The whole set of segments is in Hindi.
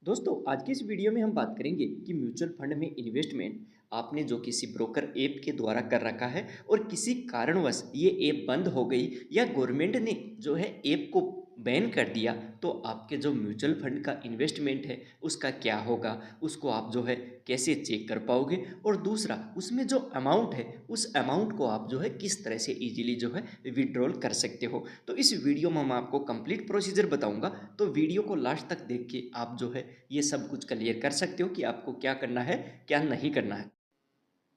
दोस्तों आज की इस वीडियो में हम बात करेंगे कि म्यूचुअल फंड में इन्वेस्टमेंट आपने जो किसी ब्रोकर ऐप के द्वारा कर रखा है और किसी कारणवश ये ऐप बंद हो गई या गवर्नमेंट ने जो है ऐप को बैन कर दिया तो आपके जो म्यूचुअल फंड का इन्वेस्टमेंट है उसका क्या होगा, उसको आप जो है कैसे चेक कर पाओगे और दूसरा उसमें जो अमाउंट है उस अमाउंट को आप जो है किस तरह से इजीली जो है विड्रॉल कर सकते हो। तो इस वीडियो में मैं आपको कंप्लीट प्रोसीजर बताऊंगा, तो वीडियो को लास्ट तक देख के आप जो है ये सब कुछ क्लियर कर सकते हो कि आपको क्या करना है क्या नहीं करना है।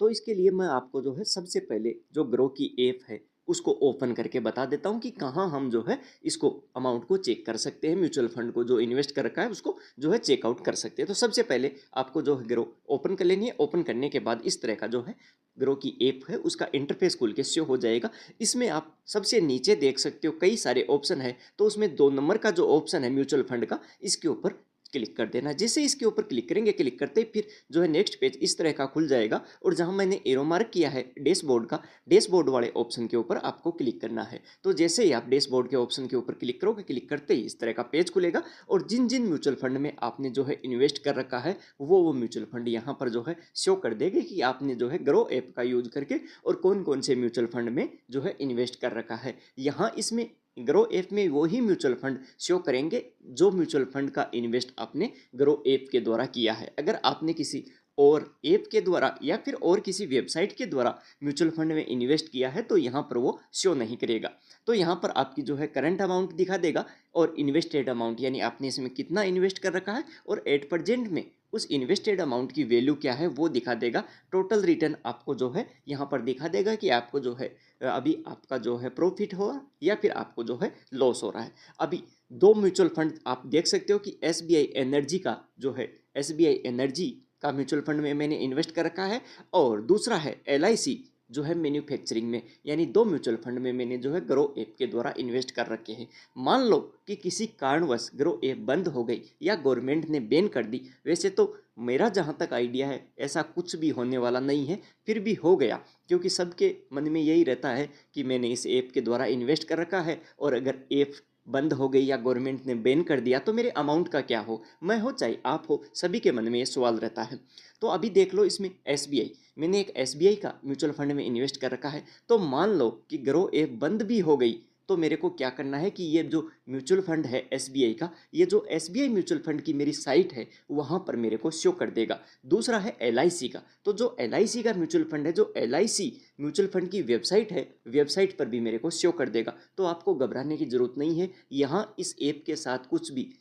तो इसके लिए मैं आपको जो है सबसे पहले जो ग्रो की ऐप है उसको ओपन करके बता देता हूँ कि कहाँ हम जो है इसको अमाउंट को चेक कर सकते हैं, म्यूचुअल फंड को जो इन्वेस्ट कर रखा है उसको जो है चेकआउट कर सकते हैं। तो सबसे पहले आपको जो है ग्रो ओपन कर लेनी है। ओपन करने के बाद इस तरह का जो है ग्रो की ऐप है उसका इंटरफेस खुल के शो हो जाएगा। इसमें आप सबसे नीचे देख सकते हो कई सारे ऑप्शन है, तो उसमें 2 नंबर का जो ऑप्शन है म्यूचुअल फंड का, इसके ऊपर क्लिक कर देना। जैसे इसके ऊपर क्लिक करेंगे, क्लिक करते ही फिर जो है नेक्स्ट पेज इस तरह का खुल जाएगा और जहां मैंने एरो मार्क किया है डैशबोर्ड का, डैशबोर्ड वाले ऑप्शन के ऊपर आपको क्लिक करना है। तो जैसे ही आप डैशबोर्ड के ऑप्शन के ऊपर क्लिक करोगे, क्लिक करते ही इस तरह का पेज खुलेगा और जिन जिन म्यूचुअल फंड में आपने जो है इन्वेस्ट कर रखा है वो म्यूचुअल फंड यहाँ पर जो है शो कर देगी कि आपने जो है ग्रो ऐप का यूज करके और कौन कौन से म्यूचुअल फंड में जो है इन्वेस्ट कर रखा है। यहाँ इसमें ग्रो ऐप में वही म्यूचुअल फंड शो करेंगे जो म्यूचुअल फंड का इन्वेस्ट आपने ग्रो ऐप के द्वारा किया है। अगर आपने किसी और ऐप के द्वारा या फिर और किसी वेबसाइट के द्वारा म्यूचुअल फंड में इन्वेस्ट किया है तो यहाँ पर वो शो नहीं करेगा। तो यहाँ पर आपकी जो है करंट अमाउंट दिखा देगा और इन्वेस्टेड अमाउंट यानी आपने इसमें कितना इन्वेस्ट कर रखा है और एट प्रेजेंट में उस इन्वेस्टेड अमाउंट की वैल्यू क्या है वो दिखा देगा। टोटल रिटर्न आपको जो है यहाँ पर दिखा देगा कि आपको जो है अभी आपका जो है प्रॉफिट हो या फिर आपको जो है लॉस हो रहा है। अभी दो म्यूचुअल फंड आप देख सकते हो कि एसबीआई एनर्जी का जो है एसबीआई एनर्जी का म्यूचुअल फंड में मैंने इन्वेस्ट कर रखा है और दूसरा है एलआईसी जो है मैन्युफैक्चरिंग में, यानी दो म्यूचुअल फंड में मैंने जो है ग्रो ऐप के द्वारा इन्वेस्ट कर रखे हैं। मान लो कि किसी कारणवश ग्रो ऐप बंद हो गई या गवर्नमेंट ने बैन कर दी, वैसे तो मेरा जहाँ तक आइडिया है ऐसा कुछ भी होने वाला नहीं है, फिर भी हो गया क्योंकि सबके मन में यही रहता है कि मैंने इस ऐप के द्वारा इन्वेस्ट कर रखा है और अगर ऐप बंद हो गई या गवर्नमेंट ने बैन कर दिया तो मेरे अमाउंट का क्या हो, मैं हो चाहे आप हो, सभी के मन में ये सवाल रहता है। तो अभी देख लो इसमें एसबीआई, मैंने एक एसबीआई का म्यूचुअल फंड में इन्वेस्ट कर रखा है। तो मान लो कि ग्रो ऐप बंद भी हो गई तो मेरे को क्या करना है कि ये जो म्यूचुअल फंड है एसबीआई का, ये जो एसबीआई म्यूचुअल फंड की मेरी साइट है वहाँ पर मेरे को शो कर देगा। दूसरा है एलआईसी का, तो जो एलआईसी का म्यूचुअल फंड है, जो एलआईसी म्यूचुअल फंड की वेबसाइट है, वेबसाइट पर भी मेरे को शो कर देगा। तो आपको घबराने की ज़रूरत नहीं है। यहाँ इस ऐप के साथ कुछ भी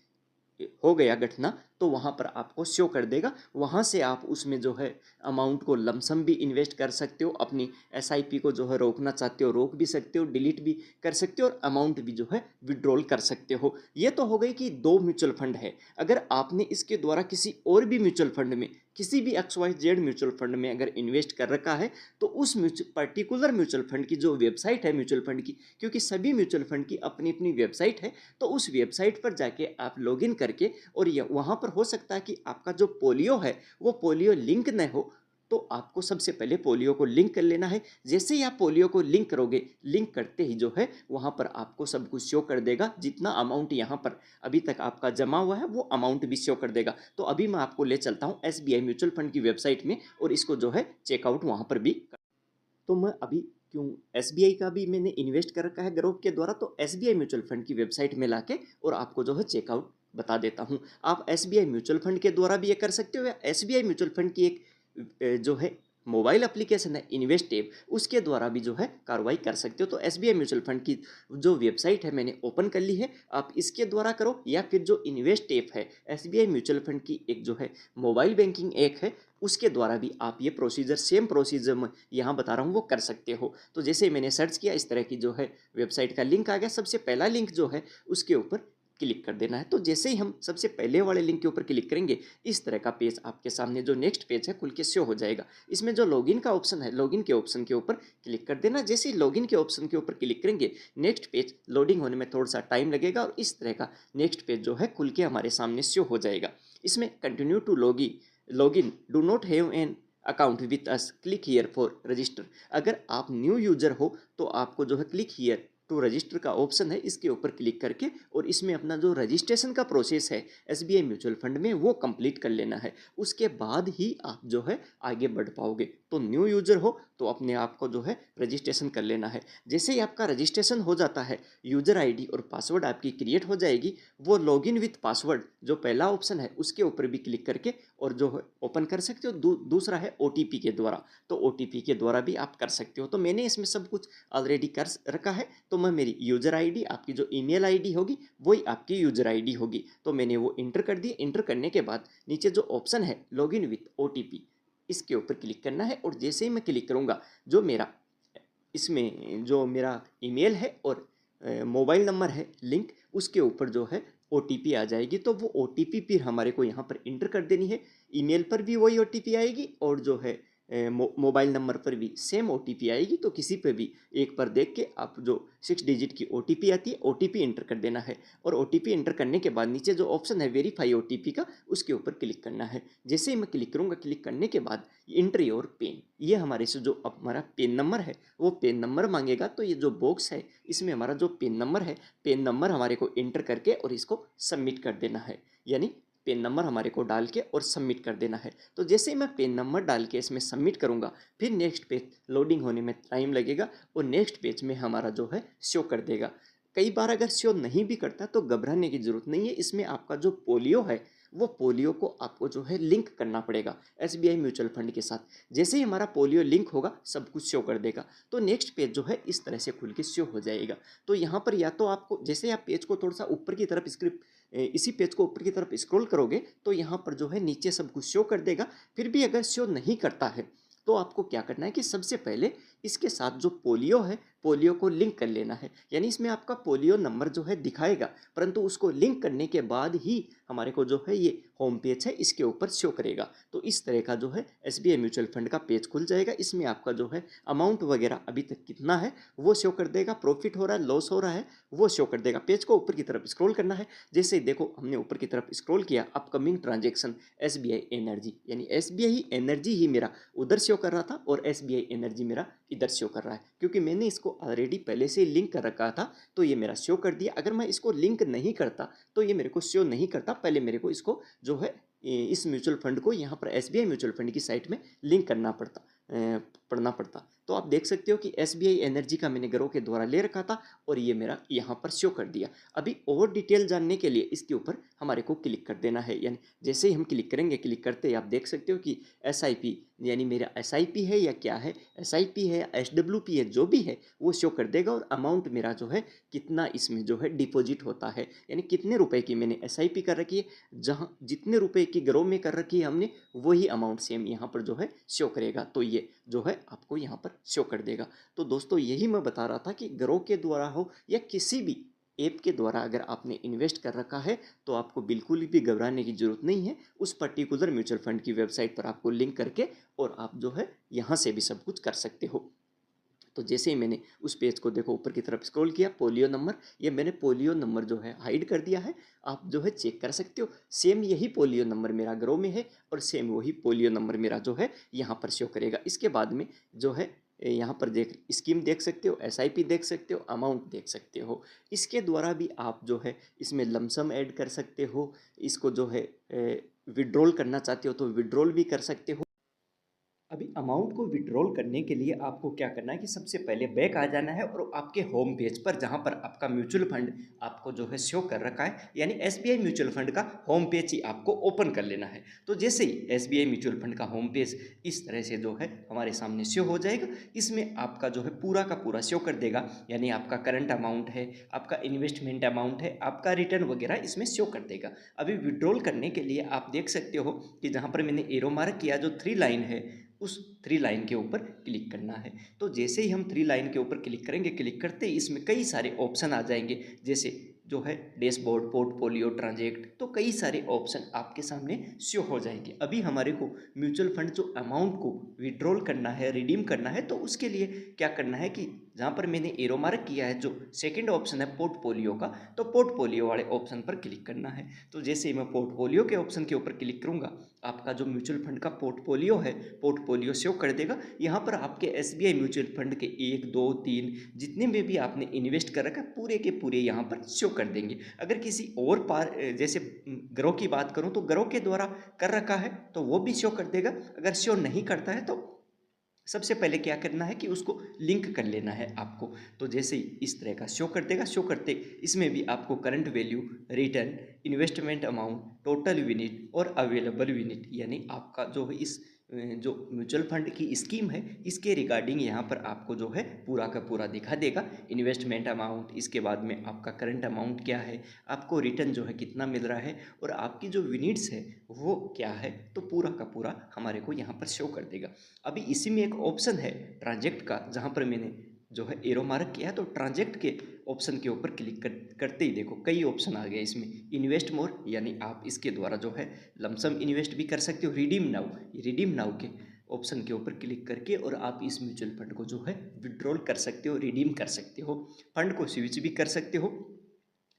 हो गया घटना तो वहाँ पर आपको शो कर देगा। वहाँ से आप उसमें जो है अमाउंट को लमसम भी इन्वेस्ट कर सकते हो, अपनी एसआईपी को जो है रोकना चाहते हो रोक भी सकते हो, डिलीट भी कर सकते हो और अमाउंट भी जो है विड्रॉल कर सकते हो। ये तो हो गई कि दो म्यूचुअल फंड है। अगर आपने इसके द्वारा किसी और भी म्यूचुअल फंड में, किसी भी XYZ म्यूचुअल फंड में अगर इन्वेस्ट कर रखा है तो उस पर्टिकुलर म्यूचुअल फंड की जो वेबसाइट है म्यूचुअल फंड की, क्योंकि सभी म्यूचुअल फंड की अपनी अपनी वेबसाइट है, तो उस वेबसाइट पर जाके आप लॉगिन करके और वहाँ पर हो सकता है कि आपका जो पोलियो है वो पोलियो लिंक न हो, तो आपको सबसे पहले पोलियो को लिंक कर लेना है। जैसे ही आप पोलियो को लिंक करोगे, लिंक करते ही जो है वहाँ पर आपको सब कुछ शो कर देगा, जितना अमाउंट यहाँ पर अभी तक आपका जमा हुआ है वो अमाउंट भी शो कर देगा। तो अभी मैं आपको ले चलता हूँ एसबीआई म्यूचुअल फंड की वेबसाइट में और इसको जो है चेकआउट वहाँ पर भी। तो मैं अभी क्यों एसबीआई का भी मैंने इन्वेस्ट कर रखा है ग्रुप के द्वारा, तो एसबीआई म्यूचुअल फंड की वेबसाइट में लाके और आपको जो है चेकआउट बता देता हूँ। आप एसबीआई म्यूचुअल फंड के द्वारा भी ये कर सकते हो या एसबीआई म्यूचुअल फंड की एक जो है मोबाइल एप्लीकेशन है इन्वेस्ट ऐप, उसके द्वारा भी जो है कार्रवाई कर सकते हो। तो एसबीआई म्यूचुअल फंड की जो वेबसाइट है मैंने ओपन कर ली है, आप इसके द्वारा करो या फिर जो इन्वेस्ट ऐप है एसबीआई म्यूचुअल फंड की एक जो है मोबाइल बैंकिंग ऐप है उसके द्वारा भी आप ये प्रोसीजर सेम प्रोसीजर में यहाँ बता रहा हूँ वो कर सकते हो। तो जैसे मैंने सर्च किया इस तरह की जो है वेबसाइट का लिंक आ गया, सबसे पहला लिंक जो है उसके ऊपर क्लिक कर देना है। तो जैसे ही हम सबसे पहले वाले लिंक के ऊपर क्लिक करेंगे इस तरह का पेज आपके सामने जो नेक्स्ट पेज है खुल के शो हो जाएगा। इसमें जो लॉगिन का ऑप्शन है, लॉगिन के ऑप्शन के ऊपर क्लिक कर देना। जैसे ही लॉगिन के ऑप्शन के ऊपर क्लिक करेंगे नेक्स्ट पेज लोडिंग होने में थोड़ा सा टाइम लगेगा और इस तरह का नेक्स्ट पेज जो है खुल के हमारे सामने शो हो जाएगा। इसमें continue to login do not have an account with us click here for register. अगर आप न्यू यूजर हो तो आपको जो है क्लिक हियर टू रजिस्टर का ऑप्शन है, इसके ऊपर क्लिक करके और इसमें अपना जो रजिस्ट्रेशन का प्रोसेस है एसबीआई म्यूचुअल फंड में वो कंप्लीट कर लेना है। उसके बाद ही आप जो है आगे बढ़ पाओगे। तो न्यू यूजर हो तो अपने आप को जो है रजिस्ट्रेशन कर लेना है। जैसे ही आपका रजिस्ट्रेशन हो जाता है, यूजर आईडी और पासवर्ड आपकी क्रिएट हो जाएगी। वो लॉगिन विथ पासवर्ड जो पहला ऑप्शन है उसके ऊपर भी क्लिक करके और जो है ओपन कर सकते हो। दूसरा है ओटीपी के द्वारा, तो ओटीपी के द्वारा भी आप कर सकते हो। तो मैंने इसमें सब कुछ ऑलरेडी कर रखा है। तो मैं मेरी यूजर आईडी, आपकी जो ईमेल आईडी होगी वही आपकी यूजर आईडी होगी, तो मैंने वो इंटर कर दी। इंटर करने के बाद नीचे जो ऑप्शन है लॉगिन विथ ओटीपी, इसके ऊपर क्लिक करना है। और जैसे ही मैं क्लिक करूँगा, जो मेरा इसमें जो मेरा ईमेल है और मोबाइल नंबर है लिंक, उसके ऊपर जो है ओटीपी आ जाएगी। तो वो ओटीपी फिर हमारे को यहाँ पर इंटर कर देनी है। ईमेल पर भी वही ओटीपी आएगी और जो है मोबाइल नंबर पर भी सेम ओटीपी आएगी। तो किसी पे भी एक पर देख के आप जो 6 डिजिट की ओटीपी आती है ओटीपी इंटर कर देना है। और ओटीपी इंटर करने के बाद नीचे जो ऑप्शन है वेरीफाई ओटीपी का, उसके ऊपर क्लिक करना है। जैसे ही मैं क्लिक करूँगा, क्लिक करने के बाद इंटर योर पिन, ये हमारे से जो हमारा पिन नंबर है वो पिन नंबर मांगेगा। तो ये जो बॉक्स है इसमें हमारा जो पिन नंबर है, पिन नंबर हमारे को इंटर करके और इसको सबमिट कर देना है। यानी पिन नंबर हमारे को डाल के और सबमिट कर देना है। तो जैसे ही मैं पिन नंबर डाल के इसमें सबमिट करूँगा, फिर नेक्स्ट पेज लोडिंग होने में टाइम लगेगा और नेक्स्ट पेज में हमारा जो है शो कर देगा। कई बार अगर शो नहीं भी करता तो घबराने की ज़रूरत नहीं है। इसमें आपका जो पोलियो है वो पोलियो को आपको जो है लिंक करना पड़ेगा एसबीआई म्यूचुअल फंड के साथ। जैसे ही हमारा पोलियो लिंक होगा सब कुछ शो कर देगा। तो नेक्स्ट पेज जो है इस तरह से खुल के शो हो जाएगा। तो यहाँ पर या तो आपको, जैसे आप पेज को थोड़ा सा ऊपर की तरफ इसी पेज को ऊपर की तरफ स्क्रॉल करोगे तो यहाँ पर जो है नीचे सब कुछ शो कर देगा। फिर भी अगर शो नहीं करता है तो आपको क्या करना है कि सबसे पहले इसके साथ जो पोलियो है पोलियो को लिंक कर लेना है। यानी इसमें आपका पोलियो नंबर जो है दिखाएगा, परंतु उसको लिंक करने के बाद ही हमारे को जो है ये होम पेज है इसके ऊपर शो करेगा। तो इस तरह का जो है एसबीआई म्यूचुअल फंड का पेज खुल जाएगा। इसमें आपका जो है अमाउंट वगैरह अभी तक कितना है वो शो कर देगा, प्रॉफिट हो रहा है लॉस हो रहा है वो शो कर देगा। पेज को ऊपर की तरफ स्क्रॉल करना है। जैसे ही देखो हमने ऊपर की तरफ स्क्रॉल किया, अपकमिंग ट्रांजेक्शन एसबीआई एनर्जी, यानी एसबीआई एनर्जी ही मेरा उधर शो कर रहा था और एसबीआई एनर्जी मेरा इधर शो कर रहा है, क्योंकि मैंने इसको ऑलरेडी पहले से लिंक कर रखा था तो ये मेरा शो कर दिया। अगर मैं इसको लिंक नहीं करता तो ये मेरे को शो नहीं करता। पहले मेरे को इसको जो है इस म्यूचुअल फंड को यहाँ पर एसबीआई म्यूचुअल फंड की साइट में लिंक करना पड़ता, पढ़ना पड़ता। तो आप देख सकते हो कि एसबीआई एनर्जी का मैंने ग्रो के द्वारा ले रखा था और ये मेरा यहाँ पर शो कर दिया। अभी और डिटेल जानने के लिए इसके ऊपर हमारे को क्लिक कर देना है। यानी जैसे ही हम क्लिक करेंगे, क्लिक करते ही आप देख सकते हो कि एसआईपी, यानी मेरा एसआईपी है या क्या है, एसआईपी है या एसडब्ल्यूपी है, जो भी है वो शो कर देगा। और अमाउंट मेरा जो है कितना इसमें जो है डिपॉजिट होता है, यानी कितने रुपए की मैंने एसआईपी कर रखी है, जहाँ जितने रुपए की ग्रो में कर रखी है हमने वही अमाउंट सेम यहाँ पर जो है शो करेगा। तो ये जो है आपको यहाँ पर शो कर देगा। तो दोस्तों यही मैं बता रहा था कि ग्रो के द्वारा हो या किसी भी ऐप के द्वारा अगर आपने इन्वेस्ट कर रखा है तो आपको बिल्कुल भी घबराने की ज़रूरत नहीं है। उस पर्टिकुलर म्यूचुअल फंड की वेबसाइट पर आपको लिंक करके और आप जो है यहाँ से भी सब कुछ कर सकते हो। तो जैसे ही मैंने उस पेज को देखो ऊपर की तरफ स्क्रॉल किया, पोलियो नंबर, ये मैंने पोलियो नंबर जो है हाइड कर दिया है। आप जो है चेक कर सकते हो, सेम यही पोलियो नंबर मेरा ग्रो में है और सेम वही पोलियो नंबर मेरा जो है यहाँ पर शो करेगा। इसके बाद में जो है यहाँ पर देख स्कीम देख सकते हो, एसआईपी देख सकते हो, अमाउंट देख सकते हो। इसके द्वारा भी आप जो है इसमें लमसम ऐड कर सकते हो। इसको जो है विड्रॉल करना चाहते हो तो विड्रॉल भी कर सकते हो। अभी अमाउंट को विड्रॉल करने के लिए आपको क्या करना है कि सबसे पहले बैक आ जाना है और आपके होम पेज पर जहां पर आपका म्यूचुअल फंड आपको जो है शो कर रखा है, यानी एसबीआई म्यूचुअल फंड का होम पेज ही आपको ओपन कर लेना है। तो जैसे ही एसबीआई म्यूचुअल फंड का होम पेज इस तरह से जो है हमारे सामने शो हो जाएगा, इसमें आपका जो है पूरा का पूरा शो कर देगा। यानी आपका करंट अमाउंट है, आपका इन्वेस्टमेंट अमाउंट है, आपका रिटर्न वगैरह इसमें शो कर देगा। अभी विड्रॉल करने के लिए आप देख सकते हो कि जहाँ पर मैंने एरो मार्क किया, जो 3 लाइन है, उस 3 लाइन के ऊपर क्लिक करना है। तो जैसे ही हम 3 लाइन के ऊपर क्लिक करेंगे, क्लिक करते ही इसमें कई सारे ऑप्शन आ जाएंगे, जैसे जो है डैशबोर्ड, पोर्टफोलियो, ट्रांजेक्ट, तो कई सारे ऑप्शन आपके सामने शो हो जाएंगे। अभी हमारे को म्यूचुअल फंड जो अमाउंट को विड्रॉल करना है, रिडीम करना है, तो उसके लिए क्या करना है कि जहाँ पर मैंने एरो मार्क किया है जो सेकंड ऑप्शन है पोर्टफोलियो का, तो पोर्टफोलियो वाले ऑप्शन पर क्लिक करना है। तो जैसे ही मैं पोर्टफोलियो के ऑप्शन के ऊपर क्लिक करूँगा, आपका जो म्यूचुअल फंड का पोर्टफोलियो है, पोर्टफोलियो शो कर देगा। यहाँ पर आपके एसबीआई म्यूचुअल फंड के 1, 2, 3 जितने में भी आपने इन्वेस्ट कर रखा है पूरे के पूरे यहाँ पर शो कर देंगे। अगर किसी और जैसे ग्रो की बात करूँ तो ग्रो के द्वारा कर रखा है तो वो भी शो कर देगा। अगर शो नहीं करता है तो सबसे पहले क्या करना है कि उसको लिंक कर लेना है आपको। तो जैसे ही इस तरह का शो कर देगा, शो करते इसमें भी आपको current value, return, investment amount, total unit और अवेलेबल यूनिट, यानी आपका जो है इस जो म्यूचुअल फंड की स्कीम है इसके रिगार्डिंग यहाँ पर आपको जो है पूरा का पूरा दिखा देगा। इन्वेस्टमेंट अमाउंट, इसके बाद में आपका करंट अमाउंट क्या है, आपको रिटर्न जो है कितना मिल रहा है और आपकी जो यूनिट्स है वो क्या है, तो पूरा का पूरा हमारे को यहाँ पर शो कर देगा। अभी इसी में एक ऑप्शन है ट्रांजेक्ट का, जहाँ पर मैंने जो है एरो मार्क किया है, तो ट्रांजेक्ट के ऑप्शन के ऊपर क्लिक करते ही देखो कई ऑप्शन आ गए इसमें। इन्वेस्ट मोर, यानी आप इसके द्वारा जो है लमसम इन्वेस्ट भी कर सकते हो। रिडीम नाउ के ऑप्शन के ऊपर क्लिक करके और आप इस म्यूचुअल फंड को जो है विड्रॉल कर सकते हो, रिडीम कर सकते हो, फंड को स्विच भी कर सकते हो।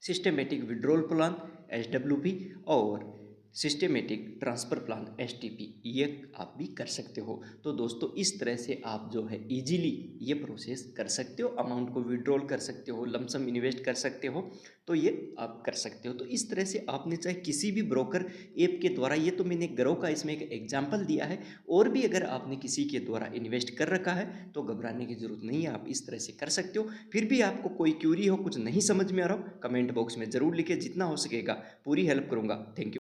सिस्टमेटिक विड्रॉल प्लान SWP और सिस्टमेटिक ट्रांसफ़र प्लान STP, ये आप भी कर सकते हो। तो दोस्तों इस तरह से आप जो है इजीली ये प्रोसेस कर सकते हो, अमाउंट को विड्रॉल कर सकते हो, लमसम इन्वेस्ट कर सकते हो, तो ये आप कर सकते हो। तो इस तरह से आपने चाहे किसी भी ब्रोकर ऐप के द्वारा, ये तो मैंने ग्रो का इसमें एक एग्जाम्पल दिया है, और भी अगर आपने किसी के द्वारा इन्वेस्ट कर रखा है तो घबराने की ज़रूरत नहीं है, आप इस तरह से कर सकते हो। फिर भी आपको कोई क्यूरी हो, कुछ नहीं समझ में आ रहा हो, कमेंट बॉक्स में ज़रूर लिखे, जितना हो सकेगा पूरी हेल्प करूँगा। Thank you.